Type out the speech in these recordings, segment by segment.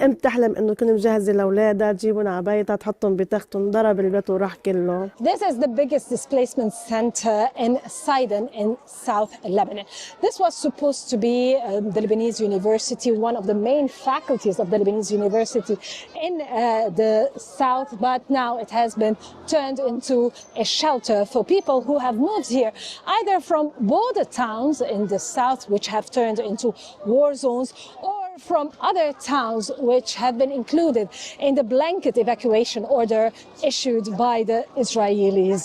ام بتحلم انه كنت مجهزه لاولادها، تجيبهم على بيتها، تحطهم بتختهم، ضرب البيت وراح كله. This is the biggest displacement center in Sidon in South Lebanon. This was supposed to be the Lebanese University, one of the main faculties of the Lebanese University in the south, but now it has been turned into a shelter for people who have moved here, either from border towns in the south, which have turned into war zones, or from other towns which have been included in the blanket evacuation order issued by the Israelis.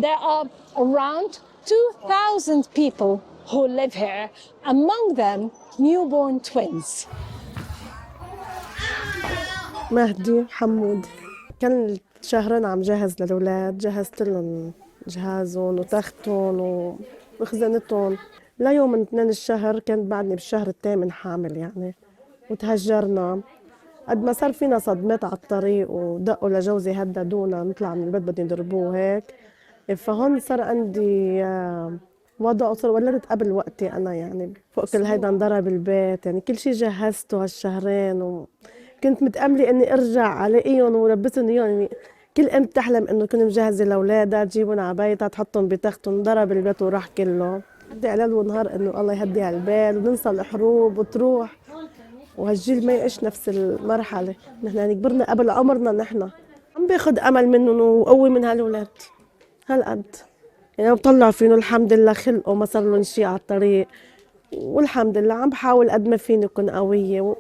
There are around 2,000 people who live here, among them newborn twins. مهدي حمود، كان شهرين عم جهز للأولاد، جهزت لهم جهازهم وتختهم وخزنتهم ليوم من 2 الشهر. كنت بعدني بالشهر الثامن حامل يعني، وتهجرنا. قد ما صار فينا صدمات على الطريق، ودقوا لجوزي هددونا نطلع من البيت بدهم يضربوه وهيك. فهون صار عندي وضع، وصار ولدت قبل وقتي أنا يعني، فوق كل هيدا انضرب البيت يعني، كل شي جهزته هالشهرين، وكنت متأملة إني أرجع ألاقيهم ولبسهم إياهم يعني. كل أم بتحلم إنه كنت مجهزة لأولادها، تجيبهم على بيتها، تحطهم بتختهم، ضرب البيت وراح كله. بدي على ونهار إنه الله يهدي على البال وننسى الحروب وتروح، وهالجيل ما يعيش نفس المرحلة. نحن يعني كبرنا قبل عمرنا، نحن عم باخد أمل منهم وقوي من هالولاد هالقد يعني. بطلع فينه الحمد لله، خلقوا ما صار لهم شي على الطريق، والحمد لله عم بحاول قد ما فيني أكون قوية.